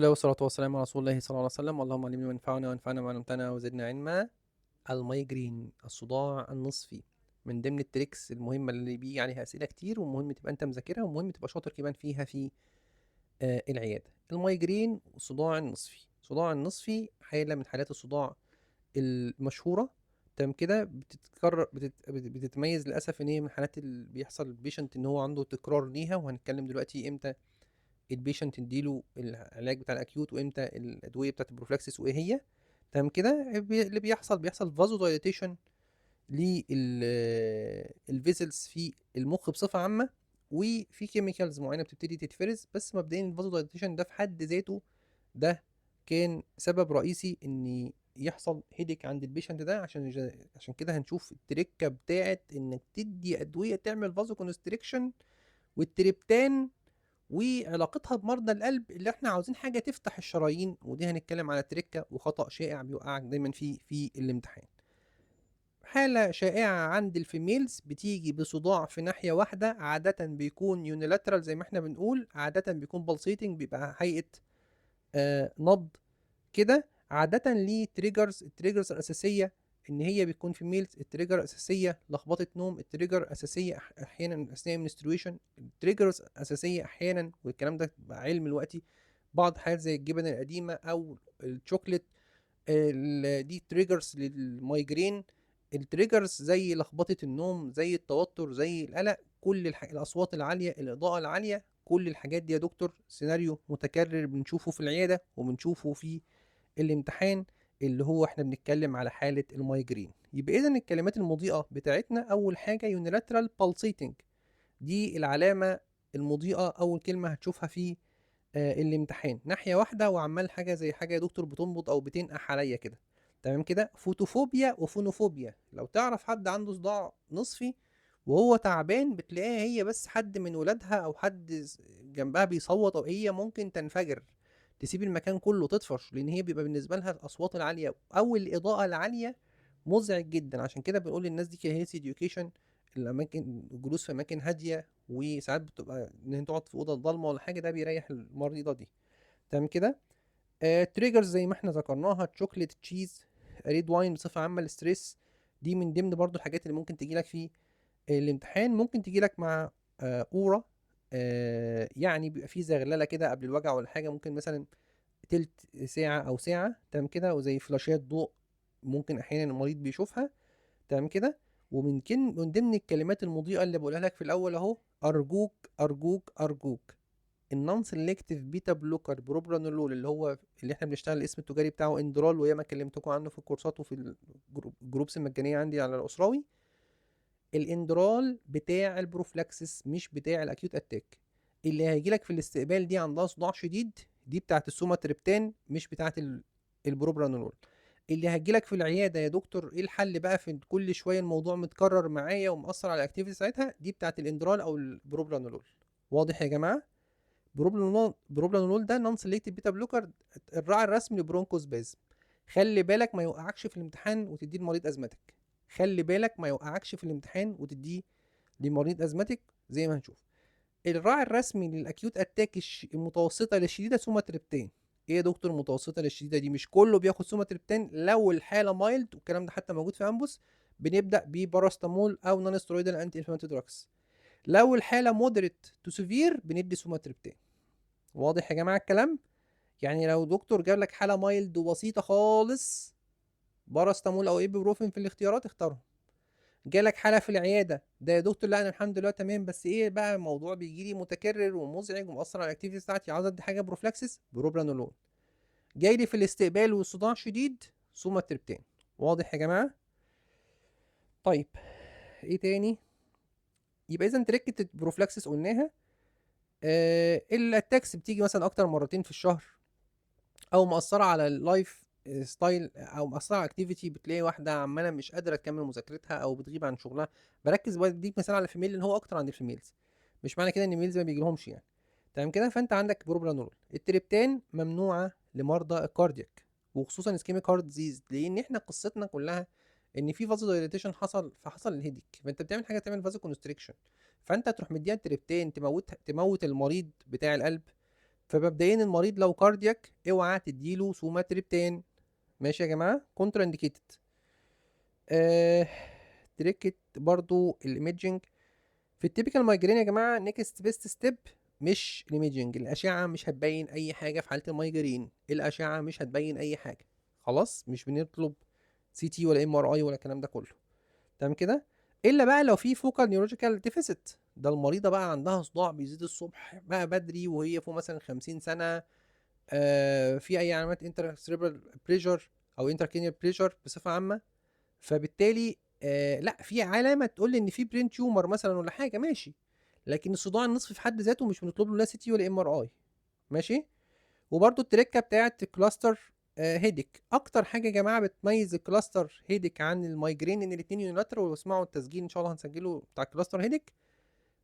الله والصلاة والسلام على رسول الله صلى الله عليه وسلم. اللهم علمنا ما ينفعنا وانفعنا بما علمتنا وزدنا علما. المايجرين، الصداع النصفي، من ضمن التريكس المهمة اللي بيجي عليها أسئلة كتير، ومهم تبقى أنت مذاكرها، ومهم تبقى شاطر كمان فيها في العيادة. المايجرين والصداع النصفي. الصداع النصفي حالة من حالات الصداع المشهورة. تمام كده، بتتكرر بتتميز للأسف إن هي من حالات اللي بيحصل البيشنت إن هو عنده تكرار ليها، وهنتكلم دلوقتي إمتى البيشنت نديله العلاج بتاع الاكيوت وامتى الادويه بتاعت البروفلاكسيس وايه هي. تمام كده، اللي بيحصل فازو دايليتيشن للفيزلز في المخ بصفه عامه، وفي كيميكالز معينه بتبتدي تتفرز. بس مبدئيا الفازو دايليتيشن ده في حد ذاته ده كان سبب رئيسي ان يحصل هيديك عند البيشنت ده. عشان كده هنشوف التركه بتاعت انك تدي ادويه تعمل فازو كونستريكشن والتريبتان، وعلاقتها بمرضى القلب اللي احنا عاوزين حاجه تفتح الشرايين. ودي هنتكلم على تركه وخطأ شائع بيوقعك دايما في الامتحان. حالة شائعة عند الفيميلز بتيجي بصداع في ناحية واحدة، عادة بيكون يونيلاترال زي ما احنا بنقول، عادة بيكون بالسيتنج، بيبقى هيئة نبض كده. عادة ليه تريجرز، التريجرز الأساسية إن هي بتكون في ميلز. التريجر الأساسية لخبطة نوم، التريجر الأساسية أحيانا أثناء المنسترويشن، التريجرز الأساسية أحيانا، والكلام ده بقى علم دلوقتي، بعض حاجات زي الجبن القديمة أو الشوكليت. دي تريجرز للمايجرين. التريجرز زي لخبطة النوم، زي التوتر، زي القلق، كل الأصوات العالية، الإضاءة العالية، كل الحاجات دي يا دكتور سيناريو متكرر بنشوفه في العيادة وبنشوفه في الامتحان، اللي هو احنا بنتكلم على حالة المايجرين. يبقى إذا الكلمات المضيئة بتاعتنا، أول حاجة يونيلاترال بالسيتنج، دي العلامة المضيئة، أول كلمة هتشوفها في الامتحان، ناحية واحدة وعمال حاجة زي حاجة يا دكتور بتنبض أو بتنقح عليا كده. تمام كده. فوتوفوبيا وفونوفوبيا، لو تعرف حد عنده صداع نصفي وهو تعبان بتلاقيها هي بس حد من ولادها أو حد جنبها بيصوت، أو هي ممكن تنفجر تسيب المكان كله تطفش، لأن هي بيبقى بالنسبة لها الأصوات العالية أو الإضاءة العالية مزعج جدا. عشان كده بنقول للناس دي كهيلث اديوكيشن، الأماكن الجلوس في أماكن هادية، وساعات بتبقى ان انت تقعد في اوضه ضلمه ولا حاجه، ده بيريح المريضه دي. تمام كده. تريجرز زي ما احنا ذكرناها، تشوكليت، تشيز، ريد واين، بصفه عامه الستريس، دي من ضمن برضو الحاجات اللي ممكن تجي لك في الامتحان. ممكن تجي لك مع اورا، يعني بيبقى في زغلله كده قبل الوجع ولا حاجه، ممكن مثلا تلت ساعه او ساعه. تمام كده، وزي فلاشات ضوء ممكن احيانا المريض بيشوفها. تمام كده. من ضمن الكلمات المضيئه اللي بقولها لك في الاول اهو، ارجوك ارجوك ارجوك، النون سيلكتيف بيتا بلوكر بروبرانولول، اللي احنا بنشتغل الاسم التجاري بتاعه اندرال، وياما كلمتكم عنه في الكورسات وفي الجروبس المجانيه عندي على الاسراوي. الاندرال بتاع البروفلاكسس مش بتاع الاكيوت اتاك. اللي هيجي لك في الاستقبال دي عندها صداع شديد، دي بتاعت السوماتريبتان مش بتاعت البروبرانولول. اللي هتجي لك في العياده يا دكتور ايه الحل بقى في كل شويه الموضوع متكرر معايا ومأثر على الاكتيفيتي ساعتها، دي بتاعت الاندرال او البروبرانولول. واضح يا جماعه؟ بروبلانول ده نون سيلكتيف بيتا بلوكر، الراعي الرسمي لبرونكوس باز. خلي بالك ما يوقعكش في الامتحان وتديه لمريض ازمتك. خلي بالك ما يوقعكش في الامتحان وتديه لمريض ازمتك زي ما هنشوف. الراعي الرسمي للاكيوت اتاك المتوسطه للشديده سوماتريبتان. ايه يا دكتور المتوسطه للشديده دي؟ مش كله بياخد سوماتريبتان. لو الحاله مايلد، والكلام ده حتى موجود في امبوس، بنبدا بباراستامول او نون سترويدال انتي انفلاماتوري دراجز. لو الحاله مودريت تو سيفير بندي سوماتريبتان. واضح يا جماعه الكلام؟ يعني لو دكتور جاب لك حاله مايلد وبسيطه خالص، باراستامول او ايبوبروفين في الاختيارات اختارهم. جالك حاله في العياده، ده يا دكتور لا انا الحمد لله تمام، بس ايه بقى الموضوع بيجي لي متكرر ومزعج ومؤثر على الاكتيفيتي بتاعتي، عاوز ادي حاجه بروفلاكسس، بروبرانولول. جاي لي في الاستقبال والصداع شديد، سوماتريبتان. واضح يا جماعه؟ طيب، ايه تاني؟ يبقى اذا تركه البروفلاكسس قلناها. الاتاكس بتيجي مثلا اكتر مرتين في الشهر، او مأثره على اللايف ستايل، او مأثره على اكتيفيتي. بتلاقي واحده عماله مش قادره تكمل مذاكرتها او بتغيب عن شغلها. بركز بديك مثال على الفيميل لان هو اكتر عند الفيميلز، مش معنى كده ان الميلز ما بيجيلهمش يعني. تمام كده. فانت عندك بروبرانول. التريبتان ممنوعه لمرضى الكاردياك، وخصوصا اسكيميك هارت ديزيز، لان احنا قصتنا كلها ان في فازو دايليتيشن حصل، فحصل الهيديك، فانت بتعمل حاجه تعمل فازو كونستريكشن، فانت تروح مديها التريبتان تموت المريض بتاع القلب. فمبدئيا المريض لو كاردياك اوعى تديله سوماتريبتان. ماشي يا جماعه، كونترا انديكيتد. تريكت برضو الايميجنج في التيبيكال مايجرين يا جماعه. نيكست بيست ستيب مش الايميجنج، الاشعه مش هتبين اي حاجه في حاله المايجرين، الاشعه مش هتبين اي حاجه خلاص، مش بنطلب سي تي ولا ام ار اي ولا الكلام ده كله. تمام كده، الا بقى لو في فوكال نيورولوجيكال ديفيسيت، ده المريضه بقى عندها صداع بيزيد الصبح بقى بدري وهي فوق مثلا 50 سنه، في اي علامات انتر سيريبرال بريشر او انتركينيال بريشر بصفه عامه، فبالتالي لا في علامه تقول لي ان في برين تيومر مثلا ولا حاجه، ماشي. لكن الصداع النصفي في حد ذاته مش بنطلب له لا سي تي ولا ام ار اي. ماشي. وبرده التركه بتاعت الكلاستر هيدك، اكتر حاجه يا جماعه بتميز الكلاستر هيدك عن المايجرين ان الاثنين يونيلاترال، واسمعوا التسجيل ان شاء الله هنسجله بتاع الكلاستر هيدك،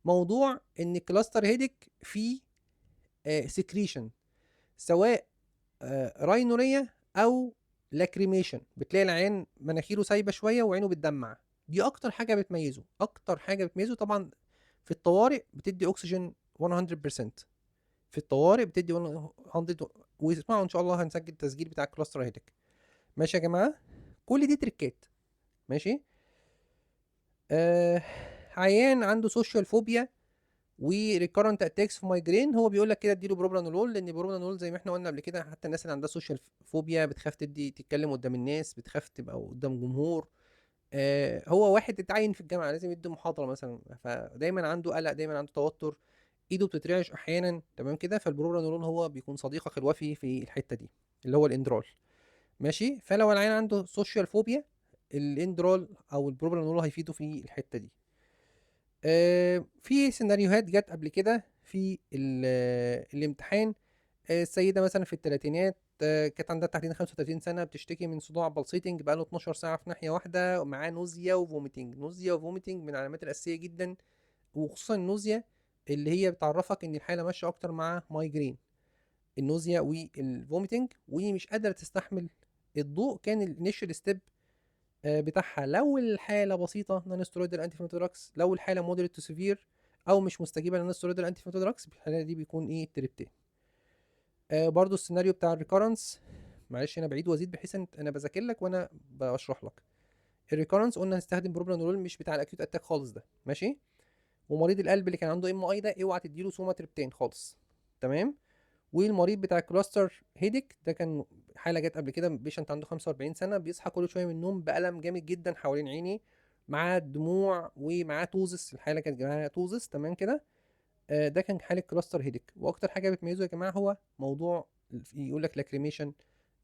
موضوع ان الكلاستر هيدك فيه سكريشن، سواء راينوريا او لاكريميشن، بتلاقي العين مناخيره سايبه شويه وعينه بتدمع. دي اكتر حاجه بتميزه، اكتر حاجه بتميزه. طبعا في الطوارئ بتدي اكسجين 100%، في الطوارئ بتدي 100. واسمعوا ان شاء الله هنسجل التسجيل بتاع الكلاستر هيدك. ماشي يا جماعه، كل دي تريكات. ماشي. آه عيان عنده سوشيال فوبيا وريكارنت اتاكس في مايجرين، هو بيقول لك كده اديله بروبرانولول، لان بروبرانولول زي ما احنا قلنا قبل كده، حتى الناس اللي عندها سوشيال فوبيا بتخاف تدي تتكلم قدام الناس، بتخاف تبقى قدام جمهور. هو واحد اتعين في الجامعه لازم يدي محاضره مثلا، فدايما عنده قلق، دايما عنده توتر، ايده بتترعش احيانا. تمام كده، فالبروبرانولول هو بيكون صديقك الوفي في الحته دي، اللي هو الاندرول. ماشي. فلو العيان عنده سوشيال فوبيا، الاندرول او البروبرانولول هيفيده في الحته دي. في سيناريوهات جت قبل كده في الامتحان. السيده مثلا في الثلاثينات، كانت عندها تحديدا 35 سنه، بتشتكي من صداع بلسيتنج بقاله 12 ساعه في ناحيه واحده، ومعاه نوزيا وفوميتنج. نوزيا وفوميتنج من العلامات الاساسيه جدا، وخصوصا النوزيا اللي هي بتعرفك ان الحاله ماشيه اكتر مع مايجرين. النوزيا والفوميتنج ومش قادره تستحمل الضوء. كان الانيشال ستيب بتاعها لو الحاله بسيطه نون ستيرويدال انتي دراجز، لو الحاله مودريت تو سيفير او مش مستجيبه للنون ستيرويدال انتي دراجز، في الحاله دي بيكون ايه التريبتين. برضو السيناريو بتاع الريكورنس، معلش انا بعيد وازيد بحيث ان انا بذاكر لك وانا بشرح لك. الريكورنس قلنا هنستخدم بروبرانولول مش بتاع الاكيوت اتاك خالص ده. ماشي. ومريض القلب اللي كان عنده ام اي ده اوعى تديله سوماتريبتين خالص. تمام. والمريض بتاع الكلاستر هيدك ده كان حاله جت قبل كده، بيشنت عنده 45 سنه بيصحى كل شويه من النوم بالم جامد جدا حوالين عينيه، معاه دموع ومعاه توزس، الحاله كانت معاها توزس. تمام كده. ده كان حاله كلاستر هيدك. واكتر حاجه بتميزه يا جماعه هو موضوع يقول لك لاكريميشن،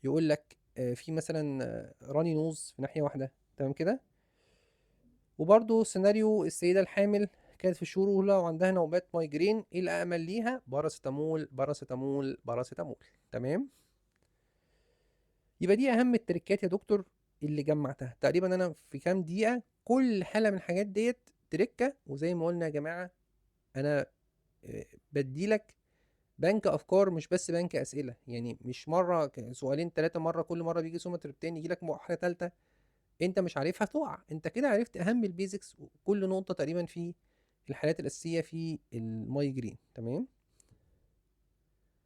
يقول لك في مثلا راني نوز في ناحيه واحده. تمام كده. وبرده سيناريو السيده الحامل كانت في الشهور الاولى وعندها نوبات مايجرين، ايه الامل ليها؟ باراسيتامول باراسيتامول باراسيتامول. تمام. يبقى دي اهم التريكات يا دكتور اللي جمعتها تقريبا انا في كام دقيقه. كل حاله من الحاجات ديت تريكه، وزي ما قلنا يا جماعه انا بديلك بنك افكار مش بس بنك اسئله، يعني مش مره سؤالين ثلاثه، مره كل مره بيجي سومتر يجي لك حاجه ثالثه انت مش عارفها تقع. انت كده عرفت اهم البيزكس وكل نقطه تقريبا في الحالات الاساسيه في المايجرين. تمام.